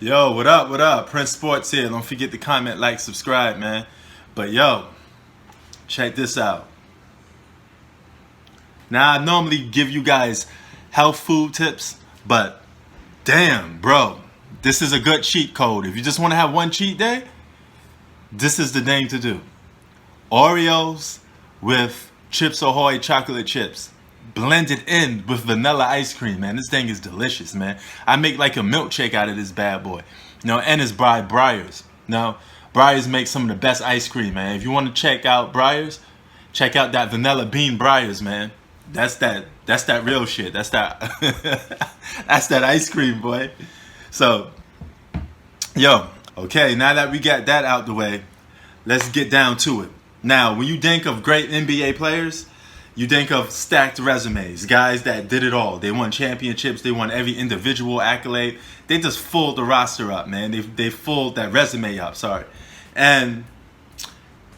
Yo, what up? What up? Prince Sports here. Don't forget to comment, like, subscribe, man. But yo, check this out. Now, I normally give you guys health food tips, but damn, bro, this is a good cheat code. If you just want to have one cheat day, this is the thing to do. Oreos with Chips Ahoy chocolate chips. Blended in with vanilla ice cream, man. This thing is delicious, man. I make like a milkshake out of this bad boy. And it's by Breyers. Now, Breyers makes some of the best ice cream, man. If you want to check out Breyers, check out that vanilla bean Breyers, man. That's that real shit. That's that that's that ice cream, boy. So, yo, okay, now that we got that out the way, let's get down to it. Now, when you think of great NBA players, you think of stacked resumes, guys that did it all. They won championships. They won every individual accolade. They just filled the roster up, man. They filled that resume up, sorry. And,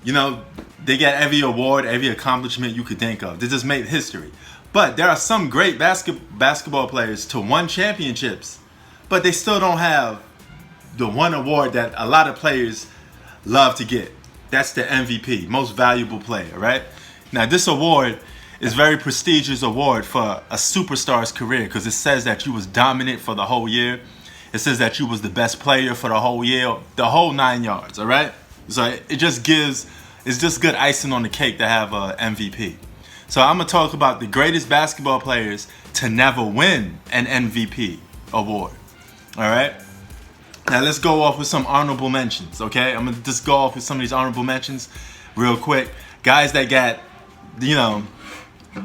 they get every award, every accomplishment you could think of. They just made history. But there are some great basketball players to won championships, but they still don't have the one award that a lot of players love to get. That's the MVP, most valuable player, right? Now, this award is very prestigious award for a superstar's career because it says that you was dominant for the whole year. It says that you was the best player for the whole year, the whole 9 yards, all right? So it's just good icing on the cake to have a MVP. So I'm going to talk about the greatest basketball players to never win an MVP award, all right? Now, let's go off with some honorable mentions, okay? I'm going to just go off with some of these honorable mentions real quick. Guys that got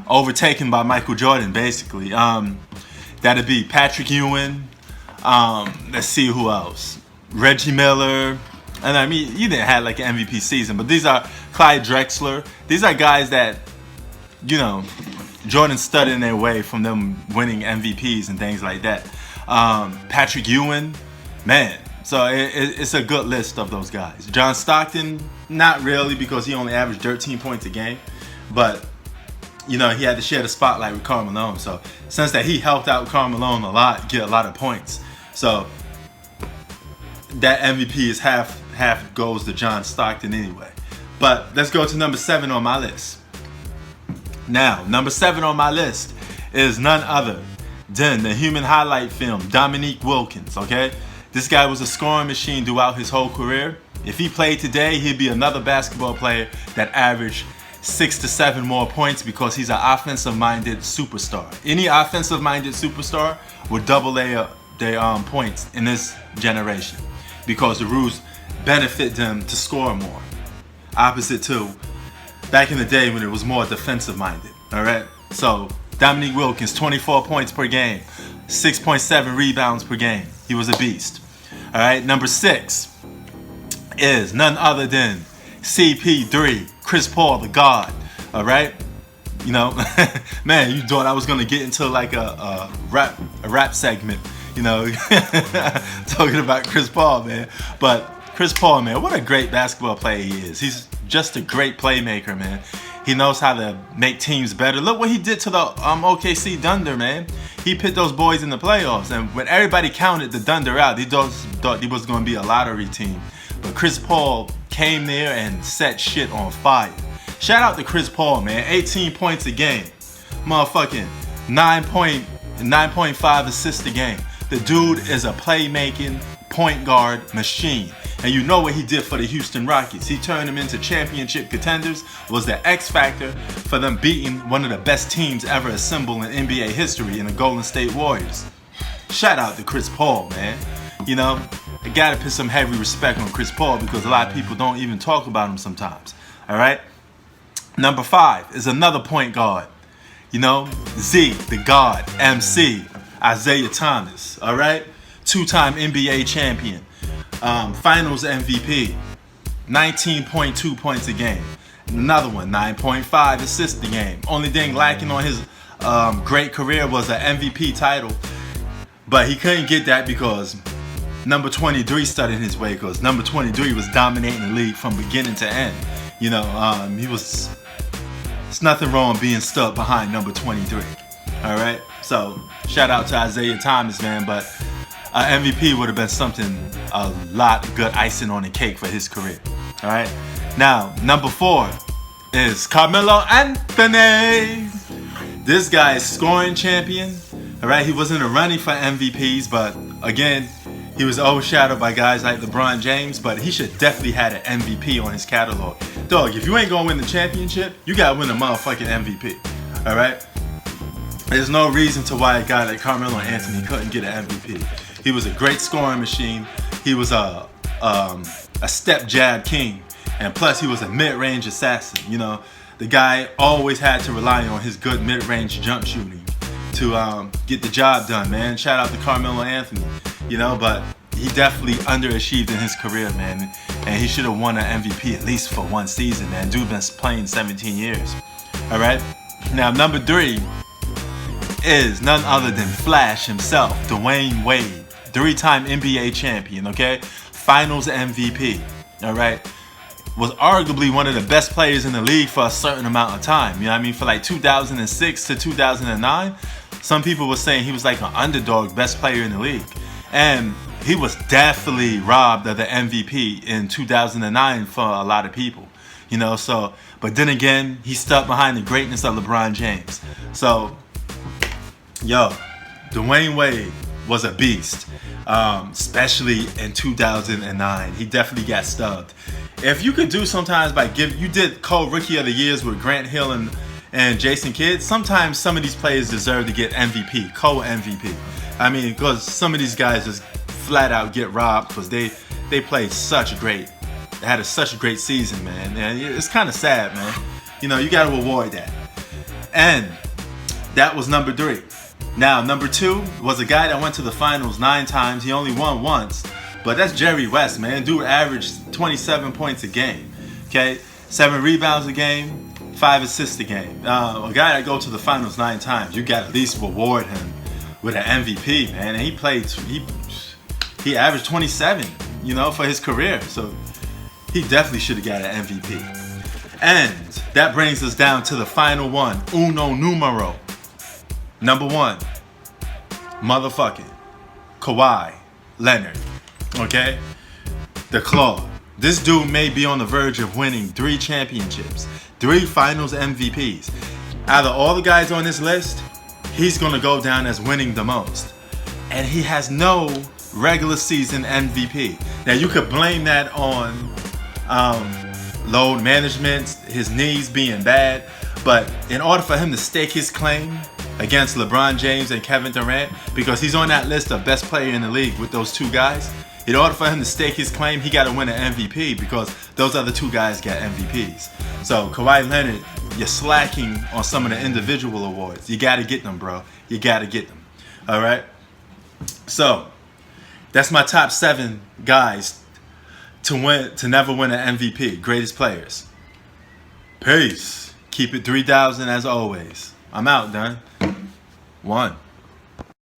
overtaken by Michael Jordan, basically. That'd be Patrick Ewing. Let's see who else. Reggie Miller. And I mean, he didn't have like an MVP season, but these are Clyde Drexler. These are guys that, Jordan stood in their way from them winning MVPs and things like that. Patrick Ewing, man. So it's a good list of those guys. John Stockton, not really, because he only averaged 13 points a game. But, he had to share the spotlight with Karl Malone. So, since that he helped out Karl Malone a lot, get a lot of points. So, that MVP is half goes to John Stockton anyway. But let's go to number 7 on my list. Now, number 7 on my list is none other than the human highlight film, Dominique Wilkins, okay? This guy was a scoring machine throughout his whole career. If he played today, he'd be another basketball player that averaged 6 to 7 more points because he's an offensive-minded superstar. Any offensive-minded superstar would double their points in this generation because the rules benefit them to score more. Opposite to back in the day when it was more defensive-minded, all right? So Dominique Wilkins, 24 points per game, 6.7 rebounds per game. He was a beast. All right, number 6 is none other than CP3, Chris Paul, the God. All right, man, you thought I was gonna get into like a rap segment, talking about Chris Paul, man. But Chris Paul, man, what a great basketball player he is. He's just a great playmaker, man. He knows how to make teams better. Look what he did to the OKC Thunder, man. He put those boys in the playoffs, and when everybody counted the Thunder out, they thought he was going to be a lottery team. But Chris Paul came there and set shit on fire. Shout out to Chris Paul, man. 18 points a game. Motherfucking 9.5 assists a game. The dude is a playmaking point guard machine. And you know what he did for the Houston Rockets. He turned them into championship contenders, was the X factor for them beating one of the best teams ever assembled in NBA history in the Golden State Warriors. Shout out to Chris Paul, man. I gotta put some heavy respect on Chris Paul because a lot of people don't even talk about him sometimes. All right? Number 5 is another point guard. Z, the God, MC, Isaiah Thomas. All right? 2-time NBA champion. Finals MVP, 19.2 points a game. Another one, 9.5 assists a game. Only thing lacking on his great career was an MVP title. But he couldn't get that because number 23 stood in his way because number 23 was dominating the league from beginning to end. It's nothing wrong being stuck behind number 23. All right? So, shout out to Isaiah Thomas, man. But MVP would have been something, a lot of good icing on the cake for his career. All right. Now, number 4 is Carmelo Anthony. This guy is scoring champion. All right. He was in a running for MVPs, but again, he was overshadowed by guys like LeBron James. But he should definitely had an MVP on his catalog. Dog, if you ain't gonna win the championship, you gotta win the motherfucking MVP. All right. There's no reason to why a guy like Carmelo Anthony couldn't get an MVP. He was a great scoring machine. He was a step jab king, and plus he was a mid-range assassin. You know, the guy always had to rely on his good mid-range jump shooting to get the job done, man. Shout out to Carmelo Anthony. You know, but he definitely underachieved in his career, man, and he should have won an MVP at least for one season, man. Dude been playing 17 years. All right. Now, number 3 is none other than Flash himself, Dwayne Wade, 3-time NBA champion, okay? Finals MVP, all right? Was arguably one of the best players in the league for a certain amount of time, you know what I mean? For like 2006 to 2009, some people were saying he was like an underdog best player in the league. And he was definitely robbed of the MVP in 2009 for a lot of people, you know? So, but then again, he stuck behind the greatness of LeBron James. So, yo, Dwayne Wade was a beast, especially in 2009. He definitely got stubbed. If you could do sometimes by you did co-rookie of the years with Grant Hill and Jason Kidd, sometimes some of these players deserve to get MVP, co-MVP. I mean, because some of these guys just flat out get robbed because they played such a great season, man. And it's kind of sad, man. You know, you got to avoid that. And that was number 3. Now, number 2 was a guy that went to the finals 9 times. He only won once, but that's Jerry West, man. Dude averaged 27 points a game, okay? 7 rebounds a game, 5 assists a game. A guy that go to the finals 9 times, you got to at least reward him with an MVP, man. And he averaged 27, you know, for his career. So he definitely should have got an MVP. And that brings us down to the final one, uno numero. Number 1, motherfucking Kawhi Leonard, okay? The Claw. This dude may be on the verge of winning 3 championships, 3 finals MVPs. Out of all the guys on this list, he's gonna go down as winning the most. And he has no regular season MVP. Now you could blame that on load management, his knees being bad, but in order for him to stake his claim against LeBron James and Kevin Durant, because he's on that list of best player in the league with those 2 guys, in order for him to stake his claim, he got to win an MVP because those other 2 guys got MVPs. So Kawhi Leonard, you're slacking on some of the individual awards. You got to get them, bro. You got to get them. All right? So that's my top 7 guys to never win an MVP. Greatest players. Peace. Keep it 3,000 as always. I'm out, done. 1.